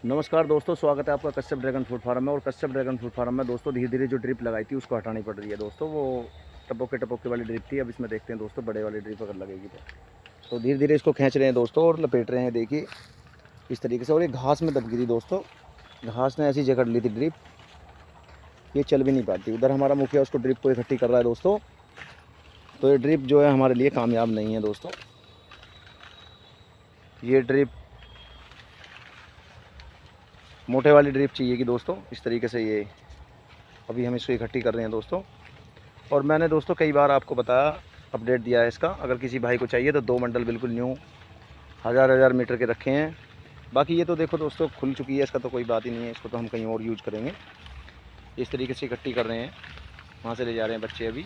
नमस्कार दोस्तों, स्वागत है आपका कश्यप ड्रैगन फ्रूट फार्म में। और कश्यप ड्रैगन फ्रूट फार्म में दोस्तों धीरे धीरे जो ड्रिप लगाई थी उसको हटानी पड़ रही है दोस्तों। वो टपोके वाली ड्रिप थी। अब इसमें देखते हैं दोस्तों बड़े वाली ड्रिप अगर लगेगी तो धीरे धीरे इसको खींच रहे हैं दोस्तों और लपेट रहे हैं। देखिए इस तरीके से। और ये घास में दब गई थी दोस्तों, घास ने ऐसी जकड़ ली थी ड्रिप, ये चल भी नहीं पाती। उधर हमारा मुखिया उसको ड्रिप को इकट्ठी कर रहा है दोस्तों। तो ये ड्रिप जो है हमारे लिए कामयाब नहीं है दोस्तों। ये ड्रिप मोटे वाली ड्रिप चाहिए कि दोस्तों इस तरीके से। ये अभी हम इसको इकट्ठी कर रहे हैं दोस्तों। और मैंने दोस्तों कई बार आपको बताया, अपडेट दिया है इसका। अगर किसी भाई को चाहिए तो 2 बंडल बिल्कुल न्यू 1000 मीटर के रखे हैं। बाकी ये तो देखो दोस्तों खुल चुकी है, इसका तो कोई बात ही नहीं है। इसको तो हम कहीं और यूज़ करेंगे। इस तरीके से इकट्ठी कर रहे हैं, वहाँ से ले जा रहे हैं बच्चे अभी,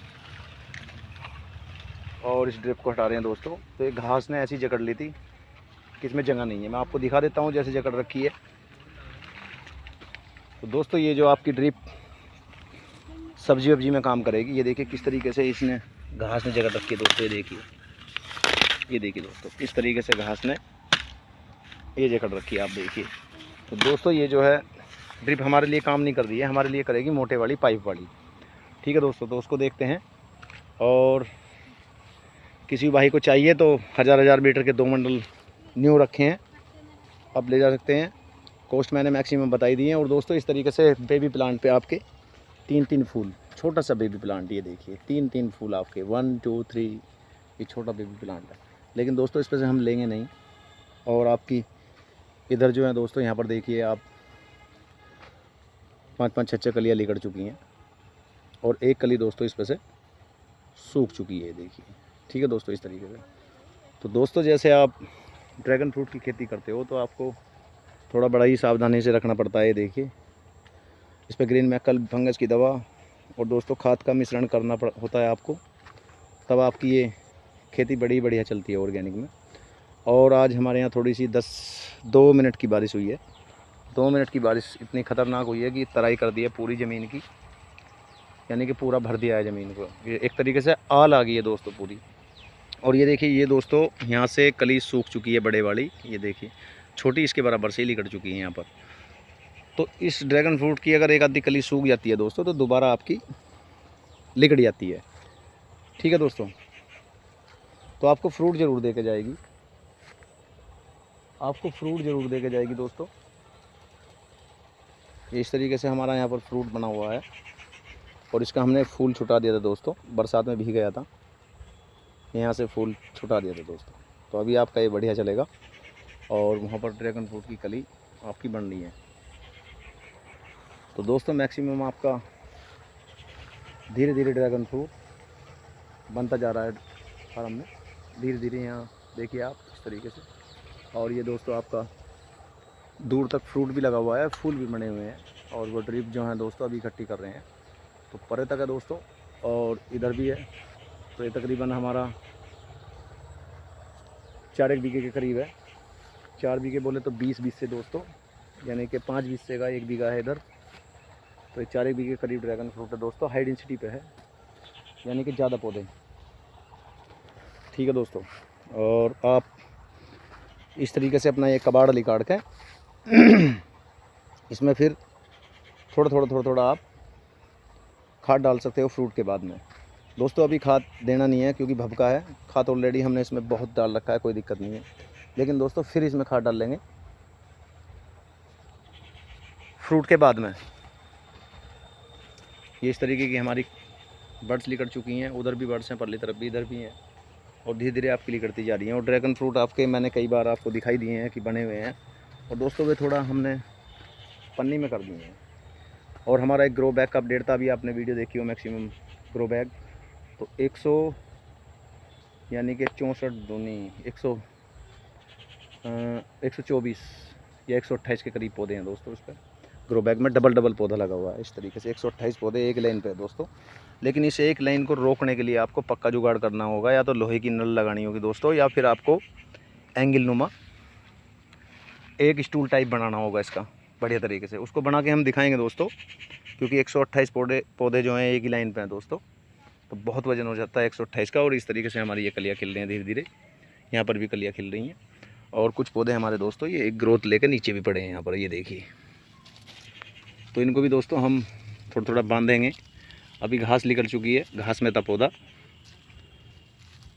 और इस ड्रिप को हटा रहे हैं दोस्तों। तो एक घास ने ऐसी जकड़ ली थी कि इसमें जगह नहीं है। मैं आपको दिखा देता हूँ जैसे जकड़ रखी है। तो दोस्तों ये जो आपकी ड्रिप सब्जी वब्जी में काम करेगी। ये देखिए किस तरीके से इसने घास ने जगह रखी है दोस्तों। ये देखिए दोस्तों इस तरीके से घास ने ये जकड़ रखी है, आप देखिए। तो दोस्तों ये जो है ड्रिप हमारे लिए काम नहीं कर रही है, हमारे लिए करेगी मोटे वाली पाइप वाली। ठीक है दोस्तों, तो उसको देखते हैं। और किसी भाई को चाहिए तो 1000 मीटर के 2 बंडल न्यू रखे हैं, आप ले जा सकते हैं। कॉस्ट मैंने मैक्सिमम बताई दी है। और दोस्तों इस तरीके से बेबी प्लांट पे आपके 3-3 फूल, छोटा सा बेबी प्लांट, ये देखिए 3-3 फूल आपके 1 2 3। ये छोटा बेबी प्लांट है, लेकिन दोस्तों इस पर से हम लेंगे नहीं। और आपकी इधर जो है दोस्तों, यहाँ पर देखिए आप 5-5 6 कलियाँ निकल चुकी हैं। और एक कली दोस्तों इस पर से सूख चुकी है, देखिए। ठीक है दोस्तों, इस तरीके से। तो दोस्तों जैसे आप ड्रैगन फ्रूट की खेती करते हो तो आपको थोड़ा बड़ा ही सावधानी से रखना पड़ता है। ये देखिए इस पर ग्रीन मैकल फंगस की दवा और दोस्तों खाद का मिश्रण करना होता है आपको, तब आपकी ये खेती बड़ी बढ़िया चलती है ऑर्गेनिक में। और आज हमारे यहाँ थोड़ी सी 2 मिनट की बारिश हुई है। 2 मिनट की बारिश इतनी ख़तरनाक हुई है कि तराई कर दी है पूरी ज़मीन की, यानी कि पूरा भर दिया है ज़मीन को। ये एक तरीके से आल आ गई है दोस्तों पूरी। और ये देखिए ये दोस्तों यहाँ से कली सूख चुकी है बड़े वाली, ये देखिए छोटी इसके बराबर से ही निकल चुकी है यहाँ पर। तो इस ड्रैगन फ्रूट की अगर एक आधी कली सूख जाती है दोस्तों तो दोबारा आपकी लिकड़ जाती है। ठीक है दोस्तों, तो आपको फ्रूट ज़रूर दे के जाएगी, आपको फ्रूट ज़रूर दे के जाएगी दोस्तों। इस तरीके से हमारा यहाँ पर फ्रूट बना हुआ है। और इसका हमने फूल छुटा दिया था दोस्तों, बरसात में भीग गया था, यहाँ से फूल छुटा दिया था दोस्तों। तो अभी आपका ये बढ़िया चलेगा। और वहाँ पर ड्रैगन फ्रूट की कली आपकी बन रही है। तो दोस्तों मैक्सिमम आपका धीरे धीरे ड्रैगन फ्रूट बनता जा रहा है फार्म में, धीरे धीरे। यहाँ देखिए आप इस तरीके से। और ये दोस्तों आपका दूर तक फ्रूट भी लगा हुआ है, फूल भी बने हुए हैं। और वो ड्रिप जो है दोस्तों अभी इकट्ठी कर रहे हैं, तो परे तक है दोस्तों। और इधर भी है। तो ये तकरीबन हमारा 4 बीघे के करीब है। 4 बीघे बोले तो 20 से दोस्तों, यानी कि 5 बीघे का 1 बीघा है इधर। तो 4 बीघे के करीब ड्रैगन फ्रूट है दोस्तों। हाई डेंसिटी पे है, यानी कि ज़्यादा पौधे। ठीक है दोस्तों, और आप इस तरीके से अपना ये कबाड़ निकाल के इसमें फिर थोड़ा थोड़ा आप खाद डाल सकते हो फ्रूट के बाद में दोस्तों। अभी खाद देना नहीं है क्योंकि भभका है। खाद ऑलरेडी हमने इसमें बहुत डाल रखा है, कोई दिक्कत नहीं है। लेकिन दोस्तों फिर इसमें खाद डाल लेंगे फ्रूट के बाद में। ये इस तरीके की हमारी बर्ड्स लिकड़ चुकी हैं। उधर भी बर्ड्स हैं, परली तरफ भी, इधर भी हैं। और धीरे धीरे आपकी लिकड़ती जा रही हैं। और ड्रैगन फ्रूट आपके मैंने कई बार आपको दिखाई दिए हैं कि बने हुए हैं। और दोस्तों वे थोड़ा हमने पन्नी में कर दिए हैं। और हमारा एक ग्रो बैग का अपडेट था, अभी आपने वीडियो देखी हो मैक्सिमम ग्रो बैग। तो 100 यानी कि 64 दूनी 124 या 128 के करीब पौधे हैं दोस्तों उस पर। ग्रो बैग में डबल पौधा लगा हुआ है इस तरीके से। 128 पौधे एक लाइन पे है दोस्तों। लेकिन इस एक लाइन को रोकने के लिए आपको पक्का जुगाड़ करना होगा, या तो लोहे की नल लगानी होगी दोस्तों, या फिर आपको एंगल नुमा एक स्टूल टाइप बनाना होगा इसका बढ़िया तरीके से। उसको बना के हम दिखाएंगे दोस्तों, क्योंकि 128 पौधे जो हैं एक ही लाइन पे हैं दोस्तों, तो बहुत वजन हो जाता है 128 का। और इस तरीके से हमारी ये कलियाँ खिल रही हैं धीरे धीरे। यहाँ पर भी कलियाँ खिल रही हैं। और कुछ पौधे हमारे दोस्तों ये एक ग्रोथ लेकर नीचे भी पड़े हैं यहाँ पर, ये देखिए। तो इनको भी दोस्तों हम थोड़ा थोड़ा बांधेंगे। अभी घास निकल चुकी है, घास में था पौधा,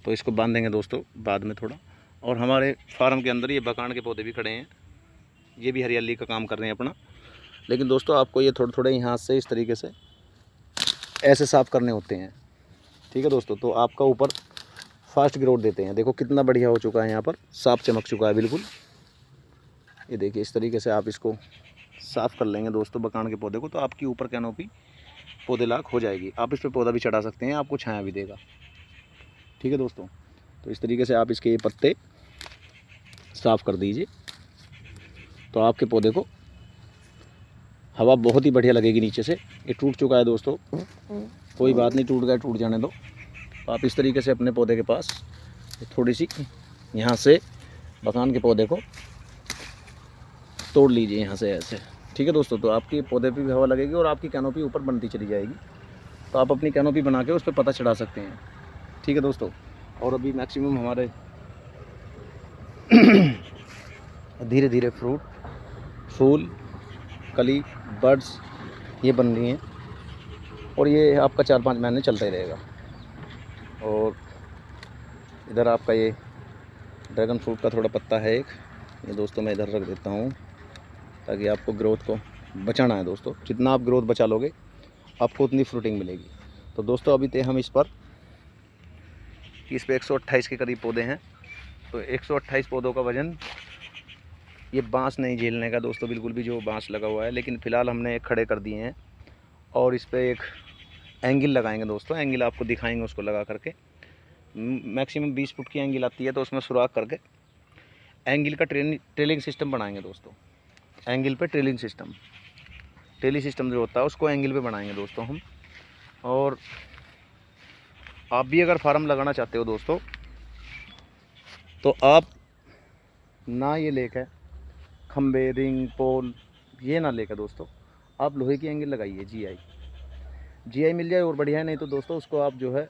तो इसको बांधेंगे दोस्तों बाद में थोड़ा। और हमारे फार्म के अंदर ये बकान के पौधे भी खड़े हैं, ये भी हरियाली का काम कर रहे हैं अपना। लेकिन दोस्तों आपको ये थोड़े थोड़े यहाँ से इस तरीके से ऐसे साफ़ करने होते हैं, ठीक है दोस्तों। तो आपका ऊपर फास्ट ग्रोथ देते हैं। देखो कितना बढ़िया हो चुका है, यहाँ पर साफ चमक चुका है बिल्कुल। ये देखिए इस तरीके से आप इसको साफ़ कर लेंगे दोस्तों बकान के पौधे को, तो आपकी ऊपर कैनोपी पौधे लाख हो जाएगी। आप इस पर पौधा भी चढ़ा सकते हैं, आपको छाया भी देगा, ठीक है दोस्तों। तो इस तरीके से आप इसके ये पत्ते साफ़ कर दीजिए, तो आपके पौधे को हवा बहुत ही बढ़िया लगेगी नीचे से। ये टूट चुका है दोस्तों, कोई बात नहीं, टूट गया टूट जाने दो। तो आप इस तरीके से अपने पौधे के पास थोड़ी सी यहाँ से बकान के पौधे को तोड़ लीजिए यहाँ से ऐसे, ठीक है दोस्तों। तो आपके पौधे पे भी हवा लगेगी और आपकी कैनोपी ऊपर बनती चली जाएगी। तो आप अपनी कैनोपी बना के उस पर पता चढ़ा सकते हैं, ठीक है दोस्तों। और अभी मैक्सिमम हमारे धीरे धीरे फ्रूट, फूल, कली, बर्ड्स ये बन रही हैं, और ये आपका 4-5 महीने चलता ही रहेगा। और इधर आपका ये ड्रैगन फ्रूट का थोड़ा पत्ता है एक, ये दोस्तों मैं इधर रख देता हूँ ताकि आपको ग्रोथ को बचाना है दोस्तों। जितना आप ग्रोथ बचा लोगे आपको उतनी फ्रूटिंग मिलेगी। तो दोस्तों अभी तो हम इस पर 128 के करीब पौधे हैं। तो 128 पौधों का वज़न ये बांस नहीं झेलने का दोस्तों बिल्कुल भी, जो बांस लगा हुआ है। लेकिन फ़िलहाल हमने एक खड़े कर दिए हैं और इस पर एक एंगल लगाएंगे दोस्तों। एंगल आपको दिखाएंगे उसको लगा करके। मैक्सिमम 20 फुट की एंगल आती है, तो उसमें सुराख करके एंगल का ट्रेलिंग सिस्टम बनाएंगे दोस्तों। एंगल पे ट्रेलिंग सिस्टम, ट्रेली सिस्टम जो होता है उसको एंगल पे बनाएंगे दोस्तों हम। और आप भी अगर फार्म लगाना चाहते हो दोस्तों, तो आप ना ये लेकर खम्बे, रिंग, पोल ये ना लेकर दोस्तों आप लोहे की एंगल लगाइए। जीआई मिल जाए और बढ़िया है, नहीं तो दोस्तों उसको आप जो है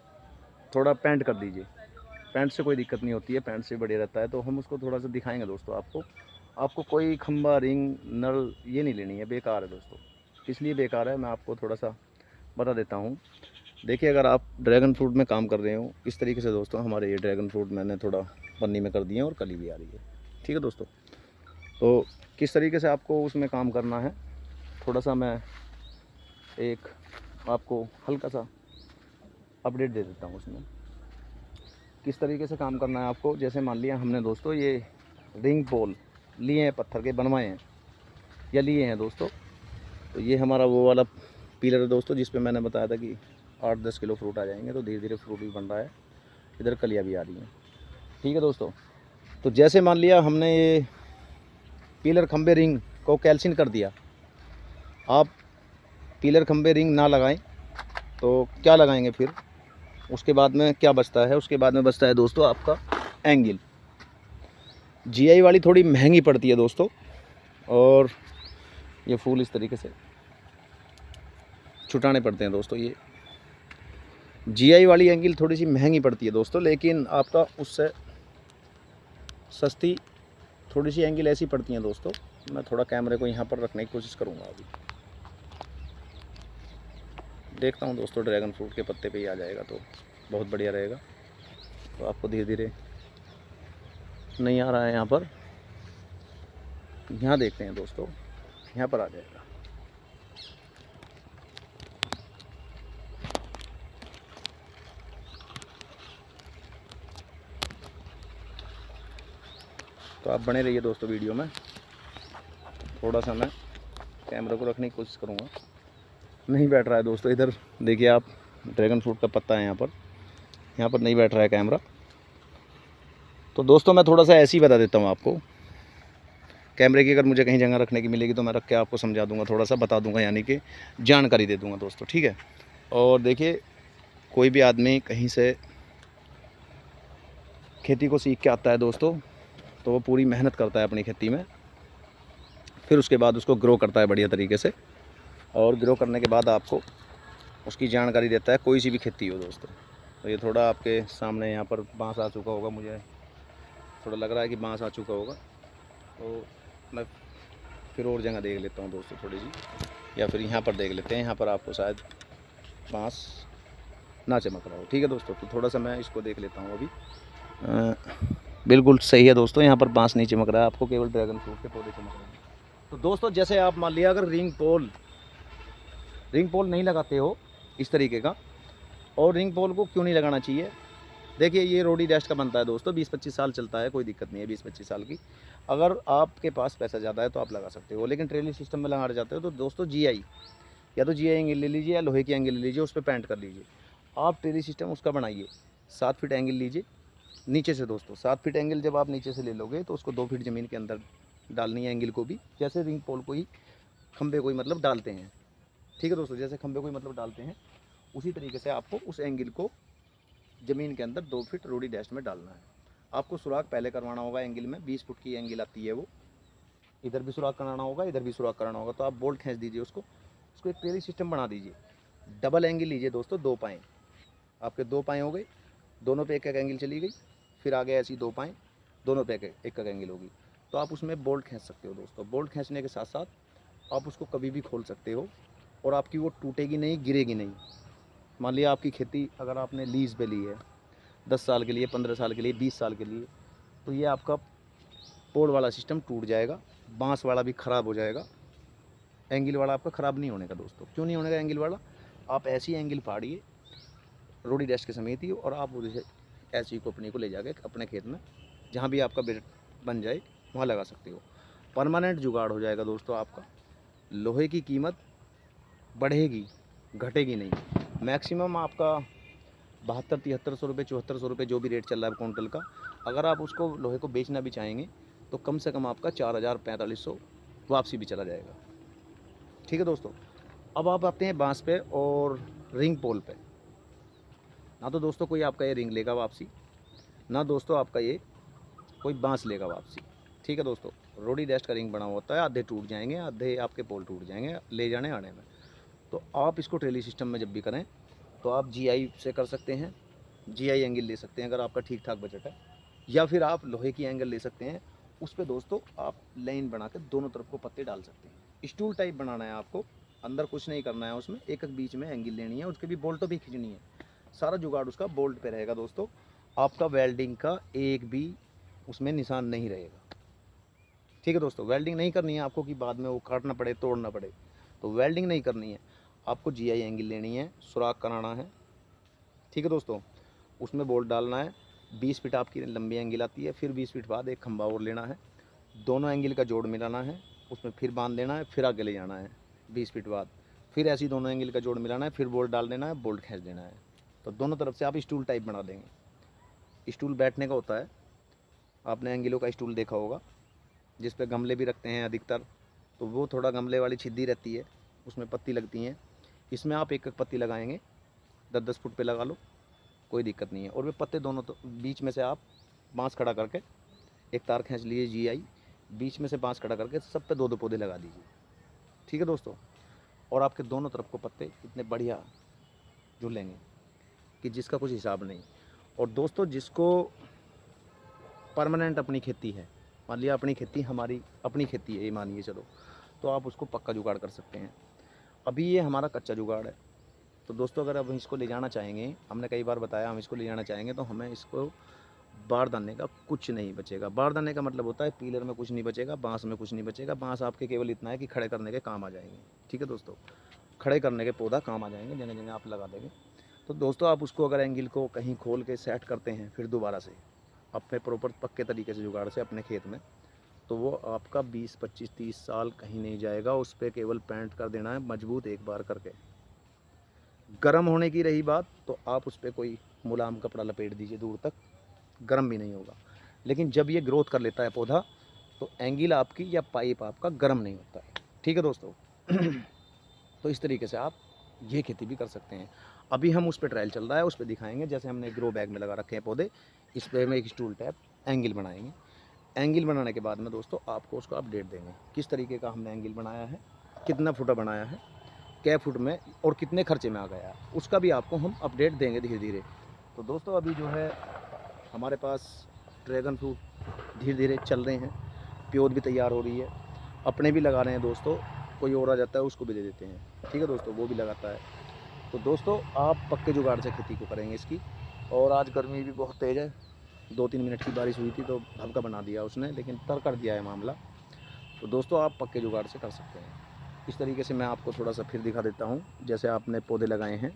थोड़ा पेंट कर दीजिए। पेंट से कोई दिक्कत नहीं होती है, पेंट से बढ़िया रहता है। तो हम उसको थोड़ा सा दिखाएंगे दोस्तों आपको कोई खंबा, रिंग, नल ये नहीं लेनी है, बेकार है दोस्तों। इसलिए बेकार है, मैं आपको थोड़ा सा बता देता हूँ। देखिए अगर आप ड्रैगन फ्रूट में काम कर रहे हो इस तरीके से दोस्तों, हमारे ये ड्रैगन फ्रूट मैंने थोड़ा पन्नी में कर दिए और कली भी आ रही है, ठीक है दोस्तों। तो किस तरीके से आपको उसमें काम करना है, थोड़ा सा मैं एक आपको हल्का सा अपडेट दे देता हूँ उसमें किस तरीके से काम करना है आपको। जैसे मान लिया हमने दोस्तों ये रिंग पोल लिए हैं, पत्थर के बनवाए हैं या लिए हैं दोस्तों। तो ये हमारा वो वाला पिलर है दोस्तों, जिस पे मैंने बताया था कि 8-10 किलो फ्रूट आ जाएंगे। तो धीरे धीरे फ्रूट भी बन रहा है, इधर कलियाँ भी आ रही हैं, ठीक है दोस्तों। तो जैसे मान लिया हमने ये पिलर, खंबे, रिंग को कैल्शियन कर दिया। आप पिलर, खंबे, रिंग ना लगाएं तो क्या लगाएंगे फिर? उसके बाद में क्या बचता है? उसके बाद में बचता है दोस्तों आपका एंगल। जीआई वाली थोड़ी महंगी पड़ती है दोस्तों, और ये फूल इस तरीके से छुटाने पड़ते हैं दोस्तों। ये जीआई वाली एंगल थोड़ी सी महंगी पड़ती है दोस्तों, लेकिन आपका उससे सस्ती थोड़ी सी एंगल ऐसी पड़ती हैं दोस्तों। मैं थोड़ा कैमरे को यहाँ पर रखने की कोशिश करूँगा। अभी देखता हूँ दोस्तों, ड्रैगन फ्रूट के पत्ते पे ही आ जाएगा तो बहुत बढ़िया रहेगा। तो आपको धीरे धीरे नहीं आ रहा है यहाँ पर, यहाँ देखते हैं दोस्तों, यहाँ पर आ जाएगा। तो आप बने रहिए दोस्तों वीडियो में। थोड़ा सा मैं कैमरे को रखने की कोशिश करूँगा। नहीं बैठ रहा है दोस्तों, इधर देखिए आप, ड्रैगन फ्रूट का पत्ता है यहाँ पर नहीं बैठ रहा है कैमरा। तो दोस्तों मैं थोड़ा सा ऐसे ही बता देता हूँ आपको। कैमरे की अगर मुझे कहीं जगह रखने की मिलेगी तो मैं रख के आपको समझा दूँगा, थोड़ा सा बता दूँगा, यानी कि जानकारी दे दूँगा दोस्तों, ठीक है। और देखिए कोई भी आदमी कहीं से खेती को सीख के आता है दोस्तों, तो वो पूरी मेहनत करता है अपनी खेती में, फिर उसके बाद उसको ग्रो करता है बढ़िया तरीके से। और ग्रो करने के बाद आपको उसकी जानकारी देता है, कोई सी भी खेती हो दोस्तों। तो ये थोड़ा आपके सामने यहाँ पर बांस आ चुका होगा, मुझे थोड़ा लग रहा है कि बांस आ चुका होगा, तो मैं फिर और जगह देख लेता हूँ दोस्तों थोड़ी सी, या फिर यहाँ पर देख लेते हैं, यहाँ पर आपको शायद बांस ना चमक रहा हो। ठीक है दोस्तों, तो थोड़ा सा मैं इसको देख लेता हूँ अभी। बिल्कुल सही है दोस्तों, यहाँ पर बांस नहीं चमक रहा है, आपको केवल ड्रैगन फ्रूट के पौधे चमक रहे हैं। तो दोस्तों जैसे आप मान लिया अगर रिंग पोल नहीं लगाते हो इस तरीके का, और रिंग पोल को क्यों नहीं लगाना चाहिए, देखिए ये रोडी डस्ट का बनता है दोस्तों, 20-25 साल चलता है, कोई दिक्कत नहीं है 20-25 साल की। अगर आपके पास पैसा ज़्यादा है तो आप लगा सकते हो, लेकिन ट्रेली सिस्टम में लगाना चाहते हो तो दोस्तों GI, या तो GI एंगल ले लीजिए या लोहे की एंगल ले लीजिए, उस पर पेंट कर लीजिए। आप ट्रेली सिस्टम उसका बनाइए, 7 फीट एंगल लीजिए नीचे से दोस्तों। 7 फीट एंगल जब आप नीचे से ले लोगे तो उसको 2 फीट ज़मीन के अंदर डालनी है एंगल को भी, जैसे रिंग पोल को ही खंबे को ही मतलब डालते हैं। ठीक है दोस्तों, जैसे खंबे को ही मतलब डालते हैं, उसी तरीके से आपको उस एंगल को ज़मीन के अंदर 2 फीट रोडी डैश में डालना है। आपको सुराख पहले करवाना होगा एंगल में, 20 फुट की एंगल आती है वो, इधर भी सुराख कराना होगा, इधर भी सुराख कराना होगा। तो आप बोल्ट खींच दीजिए उसको एक ट्रेली सिस्टम बना दीजिए। डबल एंगल लीजिए दोस्तों, 2 पाएँ, आपके 2 पाएँ हो गए, दोनों पे एक एक एंगल चली गई, फिर आगे ऐसी 2 पाएँ, दोनों पे एक एक एंगल होगी। तो आप उसमें बोल्ट खींच सकते हो दोस्तों। बोल्ट खींचने के साथ साथ आप उसको कभी भी खोल सकते हो, और आपकी वो टूटेगी नहीं, गिरेगी नहीं। मान लिया आपकी खेती अगर आपने लीज़ पे ली है 10 साल के लिए, 15 साल के लिए, 20 साल के लिए, तो ये आपका पोल वाला सिस्टम टूट जाएगा, बांस वाला भी ख़राब हो जाएगा, एंगल वाला आपका ख़राब नहीं होने का दोस्तों। क्यों नहीं होने का एंगल वाला, आप ऐसी एंगल फाड़िए रोडी डैश के समेत ही, और आप उसे ऐसी को अपनी को ले जाके अपने खेत में जहाँ भी आपका बेड बन जाए वहाँ लगा सकते हो। परमानेंट जुगाड़ हो जाएगा दोस्तों आपका। लोहे की कीमत बढ़ेगी, घटेगी नहीं। मैक्सिमम आपका 7200-7300 रुपये, 7400 रुपये जो भी रेट चल रहा है कुंटल का, अगर आप उसको लोहे को बेचना भी चाहेंगे तो कम से कम आपका 4000-4500 वापसी भी चला जाएगा। ठीक है दोस्तों, अब आप आते हैं बांस पे और रिंग पोल पे। ना तो दोस्तों कोई आपका ये रिंग लेगा वापसी, ना दोस्तों आपका ये कोई बांस लेगा वापसी। ठीक है दोस्तों, रोडी डैश का रिंग बना होता है, आधे टूट जाएंगे, आधे आपके पोल टूट जाएंगे ले जाने आने में। तो आप इसको ट्रेली सिस्टम में जब भी करें तो आप GI से कर सकते हैं, GI एंगल ले सकते हैं अगर आपका ठीक ठाक बजट है, या फिर आप लोहे की एंगल ले सकते हैं। उस पर दोस्तों आप लाइन बना के दोनों तरफ को पत्ते डाल सकते हैं। स्टूल टाइप बनाना है आपको, अंदर कुछ नहीं करना है उसमें, एक एक बीच में एंगल लेनी है, उसके भी बोल्टो भी खींचनी है। सारा जुगाड़ उसका बोल्ट पे रहेगा दोस्तों, आपका वेल्डिंग का एक भी उसमें निशान नहीं रहेगा। ठीक है दोस्तों, वेल्डिंग नहीं करनी है आपको कि बाद में वो काटना पड़े, तोड़ना पड़े, तो वेल्डिंग नहीं करनी है आपको। GI एंगल लेनी है, सुराख कराना है। ठीक है दोस्तों, उसमें बोल्ट डालना है, 20 फीट आपकी लंबी एंगल आती है, फिर 20 फीट बाद एक खंभा और लेना है, दोनों एंगल का जोड़ मिलाना है, उसमें फिर बांध देना है, फिर आगे ले जाना है 20 फीट बाद, फिर ऐसी दोनों एंगल का जोड़ मिलाना है, फिर बोल्ट डाल देना है, बोल्ट खींच देना है। तो दोनों तरफ से आप स्टूल टाइप बना देंगे। स्टूल बैठने का होता है, आपने एंगलों का स्टूल देखा होगा जिस पे गमले भी रखते हैं अधिकतर, तो वो थोड़ा गमले वाली छिद्दी रहती है, उसमें पत्ती लगती हैं। इसमें आप एक एक पत्ती लगाएंगे, 10-10 फुट पे लगा लो, कोई दिक्कत नहीं है। और वे पत्ते दोनों तो बीच में से आप बांस खड़ा करके एक तार खींच लीजिए GI, बीच में से बांस खड़ा करके सब पे 2-2 पौधे लगा दीजिए। ठीक है दोस्तों, और आपके दोनों तरफ को पत्ते इतने बढ़िया झूलेंगे कि जिसका कुछ हिसाब नहीं। और दोस्तों जिसको परमानेंट अपनी खेती है, मान लिया अपनी खेती हमारी अपनी खेती है ये मानिए चलो, तो आप उसको पक्का जुगाड़ कर सकते हैं। अभी ये हमारा कच्चा जुगाड़ है, तो दोस्तों अगर अब इसको ले जाना चाहेंगे, हमने कई बार बताया हम इसको ले जाना चाहेंगे, तो हमें इसको बारदाने का कुछ नहीं बचेगा। बारदाने का मतलब होता है पीलर में कुछ नहीं बचेगा, बांस में कुछ नहीं बचेगा। बांस आपके केवल इतना है कि खड़े करने के काम आ जाएंगे। ठीक है दोस्तों, खड़े करने के पौधा काम आ जाएंगे, जगह जगह आप लगा देंगे। तो दोस्तों आप उसको अगर एंगल को कहीं खोल के सेट करते हैं फिर दोबारा से अपने प्रॉपर पक्के तरीके से जुगाड़ से अपने खेत में, तो वो आपका 20, 25, 30 साल कहीं नहीं जाएगा। उस पर केवल पेंट कर देना है मजबूत एक बार करके। गर्म होने की रही बात, तो आप उस पर कोई मुलायम कपड़ा लपेट दीजिए, दूर तक गर्म भी नहीं होगा। लेकिन जब ये ग्रोथ कर लेता है पौधा, तो एंगल आपकी या पाइप आपका गर्म नहीं होता है। ठीक है दोस्तों तो इस तरीके से आप ये खेती भी कर सकते हैं। अभी हम उस पर ट्रायल चल रहा है, उस पर दिखाएंगे। जैसे हमने ग्रो बैग में लगा रखे हैं पौधे, इस पर हम एक स्टूल टैप एंगल बनाएंगे। एंगल बनाने के बाद में दोस्तों आपको उसको अपडेट देंगे, किस तरीके का हमने एंगल बनाया है, कितना फुटा बनाया है, कै फुट में, और कितने खर्चे में आ गया, उसका भी आपको हम अपडेट देंगे धीरे धीरे। तो दोस्तों अभी जो है हमारे पास ड्रैगन फ्रूट धीरे धीरे चल रहे हैं, प्योर भी तैयार हो रही है, अपने भी लगा रहे हैं दोस्तों, कोई और आ जाता है उसको भी दे देते हैं, ठीक है दोस्तों, वो भी लगाता है। तो दोस्तों आप पक्के जुगाड़ से खेती को करेंगे इसकी। और आज गर्मी भी बहुत तेज़ है, 2-3 मिनट की बारिश हुई थी तो भभका बना दिया उसने, लेकिन तर कर दिया है मामला। तो दोस्तों आप पक्के जुगाड़ से कर सकते हैं। इस तरीके से मैं आपको थोड़ा सा फिर दिखा देता हूँ। जैसे आपने पौधे लगाए हैं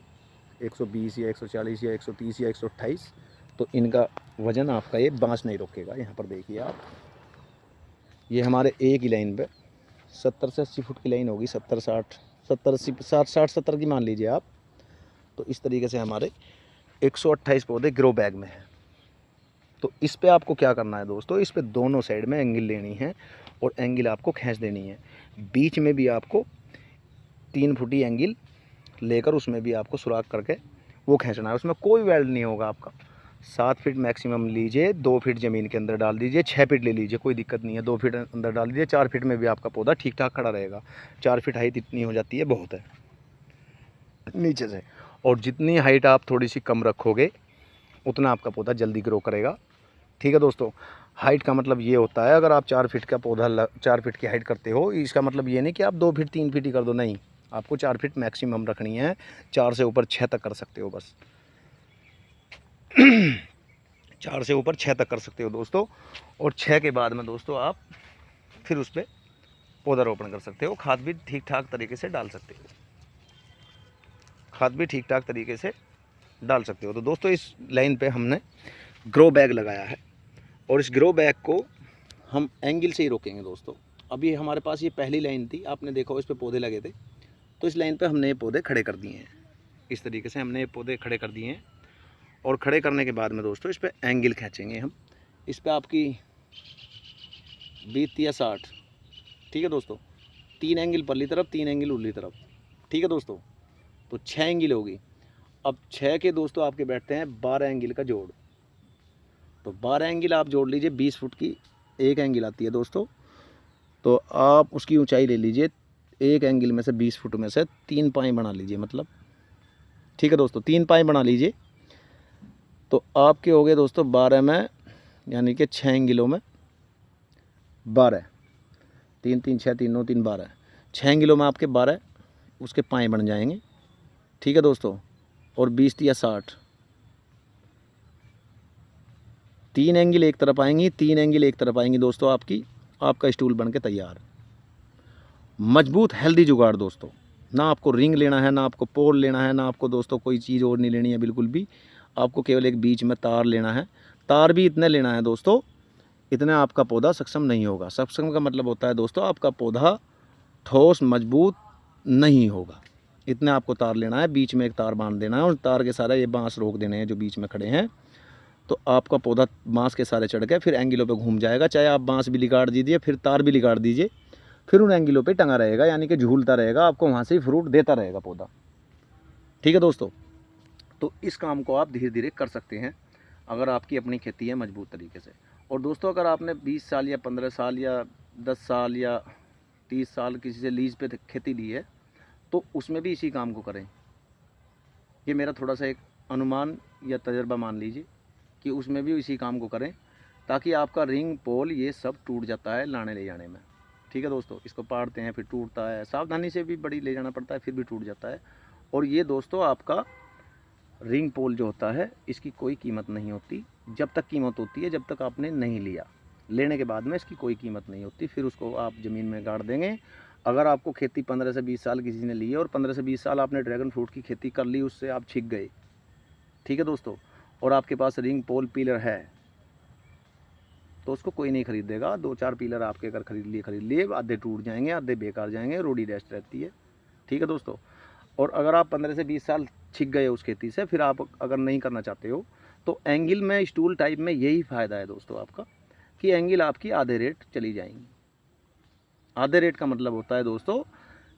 120 या 140 या 130 या 128, तो इनका वज़न आपका ये बाँस नहीं रोकेगा। यहाँ पर देखिए आप, ये हमारे एक ही लाइन पे 70 से 80 फुट की लाइन होगी, 70 60 70 80 60 60 70 की मान लीजिए आप। तो इस तरीके से हमारे 128 पौधे ग्रो बैग में हैं। तो इस पे आपको क्या करना है दोस्तों, इस पे दोनों साइड में एंगल लेनी है और एंगल आपको खींच देनी है। बीच में भी आपको 3 फुटी एंगल लेकर उसमें भी आपको सुराख करके वो खींचना है। उसमें कोई वेल्ड नहीं होगा आपका। 7 फीट मैक्सिमम लीजिए, 2 फीट ज़मीन के अंदर डाल दीजिए, 6 फीट ले लीजिए, कोई दिक्कत नहीं है, 2 फीट अंदर डाल दीजिए, 4 फीट में भी आपका पौधा ठीक ठाक खड़ा रहेगा। 4 फीट हाइट इतनी हो जाती है, बहुत है नीचे से। और जितनी हाइट आप थोड़ी सी कम रखोगे उतना आपका पौधा जल्दी ग्रो करेगा, ठीक है दोस्तों। हाइट का मतलब ये होता है, अगर आप 4 फीट का पौधा 4 फीट की हाइट करते हो, इसका मतलब ये नहीं कि आप 2 फीट 3 फीट ही कर दो, नहीं, आपको 4 फीट मैक्सिमम रखनी है। 4 से ऊपर 6 तक कर सकते हो बस 4 से ऊपर 6 तक कर सकते हो दोस्तों। और 6 के बाद में दोस्तों आप फिर उस पर पौधारोपण कर सकते हो। खाद भी ठीक ठाक तरीके से डाल सकते हो, खाद भी ठीक ठाक तरीके से डाल सकते हो। तो दोस्तों इस लाइन पे हमने ग्रो बैग लगाया है और इस ग्रो बैग को हम एंगल से ही रोकेंगे दोस्तों। अभी हमारे पास ये पहली लाइन थी, आपने देखा इस पे पौधे लगे थे, तो इस लाइन पे हमने ये पौधे खड़े कर दिए हैं। इस तरीके से हमने ये पौधे खड़े कर दिए हैं और खड़े करने के बाद में दोस्तों इस पे एंगल खींचेंगे हम। इस पे आपकी 20 या 60, ठीक है दोस्तों, 3 एंगल परली तरफ, 3 एंगल उरली तरफ, ठीक है दोस्तों। तो 6 एंगल होगी। अब 6 के दोस्तों आपके बैठते हैं 12 एंगल का जोड़। तो 12 एंगल आप जोड़ लीजिए, 20 फुट की एक एंगल आती है दोस्तों। तो आप उसकी ऊंचाई ले लीजिए, एक एंगल में से 20 फुट में से 3 पाई बना लीजिए, मतलब, ठीक है दोस्तों, 3 पाई बना लीजिए। तो आपके हो गए दोस्तों 12 में, यानी कि 6 एंगलों में 12, 3 3 6 3 9 3 12, 6 एंगलों में आपके 12 उसके पाए बन जाएंगे, ठीक है दोस्तों। और 20 या 60, 3 एंगल एक तरफ आएंगी, 3 एंगल एक तरफ आएंगी दोस्तों, आपका स्टूल बन के तैयार। मजबूत हेल्दी जुगाड़ दोस्तों, ना आपको रिंग लेना है, ना आपको पोल लेना है, ना आपको दोस्तों कोई चीज़ और नहीं लेनी है बिल्कुल भी। आपको केवल एक बीच में तार लेना है। तार भी इतने लेना है दोस्तों, इतना आपका पौधा सक्षम नहीं होगा। सक्षम का मतलब होता है दोस्तों आपका पौधा ठोस मजबूत नहीं होगा। इतने आपको तार लेना है, बीच में एक तार बांध देना है और तार के सारे ये बांस रोक देने हैं जो बीच में खड़े हैं। तो आपका पौधा बांस के सारे चढ़ के फिर एंगलों पे घूम जाएगा। चाहे आप बांस भी लिगाड़ दीजिए, फिर तार भी लिगाड़ दीजिए, फिर उन एंगलों पे टंगा रहेगा, यानी कि झूलता रहेगा, आपको वहाँ से ही फ्रूट देता रहेगा पौधा, ठीक है दोस्तों। तो इस काम को आप धीरे धीरे कर सकते हैं अगर आपकी अपनी खेती है मजबूत तरीके से। और दोस्तों अगर आपने 20 साल या 15 साल या 10 साल या 30 साल किसी से लीज पे खेती ली है, तो उसमें भी इसी काम को करें। ये मेरा थोड़ा सा एक अनुमान या तजर्बा मान लीजिए कि उसमें भी इसी काम को करें, ताकि आपका रिंग पोल ये सब टूट जाता है लाने ले जाने में, ठीक है दोस्तों। इसको पाड़ते हैं फिर टूटता है, सावधानी से भी बड़ी ले जाना पड़ता है, फिर भी टूट जाता है। और ये दोस्तों आपका रिंग पोल जो होता है इसकी कोई कीमत नहीं होती। जब तक कीमत होती है जब तक आपने नहीं लिया, लेने के बाद में इसकी कोई कीमत नहीं होती। फिर उसको आप ज़मीन में गाड़ देंगे। अगर आपको खेती 15 से 20 साल किसी ने ली है और 15 से 20 साल आपने ड्रैगन फ्रूट की खेती कर ली, उससे आप छिक गए, ठीक है दोस्तों, और आपके पास रिंग पोल पिलर है, तो उसको कोई नहीं खरीदेगा। 2-4 पिलर आपके अगर खरीद लिए, आधे टूट जाएंगे, आधे बेकार जाएंगे, रोडी रेस्ट रहती है, ठीक है दोस्तों। और अगर आप 15 से 20 साल छिक गए उस खेती से, फिर आप अगर नहीं करना चाहते हो, तो एंगल में स्टूल टाइप में यही फ़ायदा है दोस्तों आपका, कि एंगल आपकी आधे रेट चली जाएंगी। आधे रेट का मतलब होता है दोस्तों,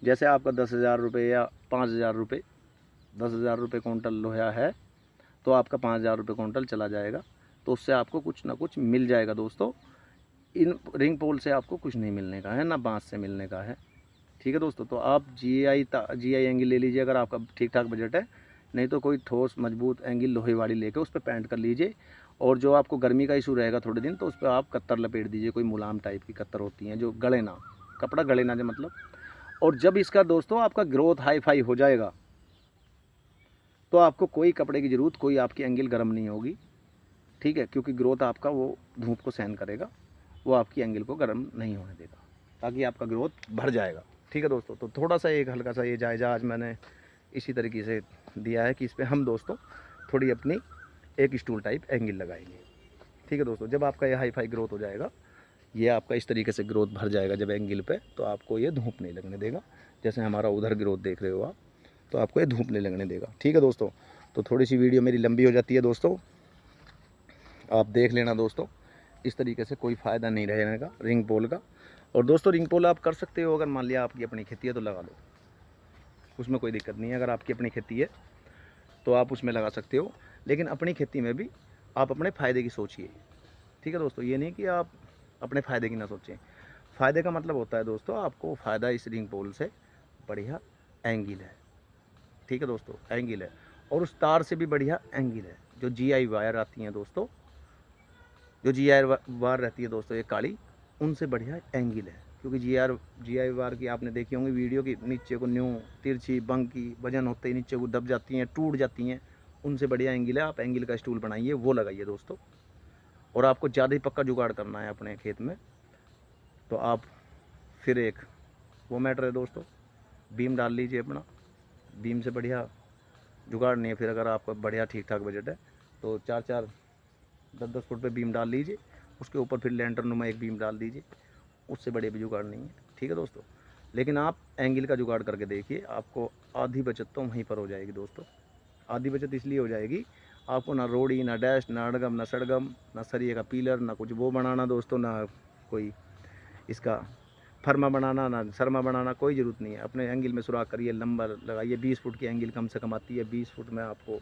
जैसे आपका 10,000 रुपये या 5,000 रुपये, 10,000 रुपये कुंटल लोहा है, तो आपका 5,000 रुपये कुंटल चला जाएगा। तो उससे आपको कुछ ना कुछ मिल जाएगा दोस्तों। इन रिंग पोल से आपको कुछ नहीं मिलने का है, ना बांस से मिलने का है, ठीक है दोस्तों। तो आप GI एंगल ले लीजिए अगर आपका ठीक ठाक बजट है, नहीं तो कोई ठोस मजबूत एंगल लोहे वाली लेकर उस पर पेंट कर लीजिए और जो आपको गर्मी का इशू रहेगा थोड़े दिन, तो उस पर आप कत्तर लपेट दीजिए, कोई मुलायम टाइप की कत्तर होती हैं जो गले ना, कपड़ा गले ना जो मतलब। और जब इसका दोस्तों आपका ग्रोथ हाई फाई हो जाएगा तो आपको कोई कपड़े की ज़रूरत, कोई आपकी एंगल गर्म नहीं होगी, ठीक है, क्योंकि ग्रोथ आपका वो धूप को सहन करेगा, वो आपकी एंगल को गर्म नहीं होने देगा, ताकि आपका ग्रोथ बढ़ जाएगा। ठीक है दोस्तों, तो थोड़ा सा एक हल्का सा ये जायज़ा आज मैंने इसी तरीके से दिया है कि इस पर हम दोस्तों थोड़ी अपनी एक स्टूल टाइप एंगल लगाएंगे। ठीक है दोस्तों, जब आपका ये हाई फाई ग्रोथ हो जाएगा, ये आपका इस तरीके से ग्रोथ भर जाएगा जब एंगल पे, तो आपको ये धूप नहीं लगने देगा। जैसे हमारा उधर ग्रोथ देख रहे हो आप, तो आपको ये धूप नहीं लगने देगा। ठीक है दोस्तों, तो थोड़ी सी वीडियो मेरी लंबी हो जाती है दोस्तों, आप देख लेना दोस्तों। इस तरीके से कोई फ़ायदा नहीं रहेगा रिंग पोल का। और दोस्तों रिंग पोल आप कर सकते हो, अगर मान लिया आपकी अपनी खेती है तो लगा लो, उसमें कोई दिक्कत नहीं है। अगर आपकी अपनी खेती है तो आप उसमें लगा सकते हो, लेकिन अपनी खेती में भी आप अपने फ़ायदे की सोचिए। ठीक है दोस्तों, ये नहीं कि आप अपने फ़ायदे की ना सोचें। फ़ायदे का मतलब होता है दोस्तों, आपको फ़ायदा इस रिंग पोल से बढ़िया एंगल है। ठीक है दोस्तों, एंगल है, और उस तार से भी बढ़िया एंगल है। जो GI वायर आती हैं दोस्तों, जो GI वायर रहती है दोस्तों ये काली, उनसे बढ़िया एंगल है। क्योंकि GI वायर की आपने देखी होंगी वीडियो की, नीचे को न्यू तिरछी बंकी वजन होते ही नीचे को दब जाती हैं, टूट जाती हैं। उनसे बढ़िया एंगल है, आप एंगल का स्टूल बनाइए, वो लगाइए दोस्तों। और आपको ज़्यादा ही पक्का जुगाड़ करना है अपने खेत में, तो आप फिर एक वो मैटर है दोस्तों, बीम डाल लीजिए अपना। बीम से बढ़िया जुगाड़ नहीं है। फिर अगर आपका बढ़िया ठीक ठाक बजट है तो 4-4 10-10 फुट पे बीम डाल लीजिए, उसके ऊपर फिर लैंटरनुमा एक बीम डाल दीजिए, उससे बड़े भी जुगाड़ नहीं है। ठीक है दोस्तों, लेकिन आप एंगल का जुगाड़ करके देखिए, आपको आधी बचत तो वहीं पर हो जाएगी दोस्तों। आधी बचत इसलिए हो जाएगी, आपको ना रोड़ी, ना डैश, ना अड़गम, ना सड़गम, ना सरिये का पीलर, ना कुछ वो बनाना दोस्तों, ना कोई इसका फरमा बनाना, ना शर्मा बनाना, कोई ज़रूरत नहीं है। अपने एंगल में सुराख करिए, लंबा लगाइए। 20 फुट की एंगल कम से कम आती है, 20 फुट में आपको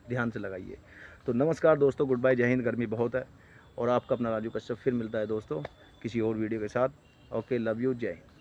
ध्यान से लगाइए। तो नमस्कार दोस्तों, गुड बाय, जय हिंद। गर्मी बहुत है, और आपका अपना राजू कश्यप फिर मिलता है दोस्तों किसी और वीडियो के साथ। ओके, लव यू, जय हिंद।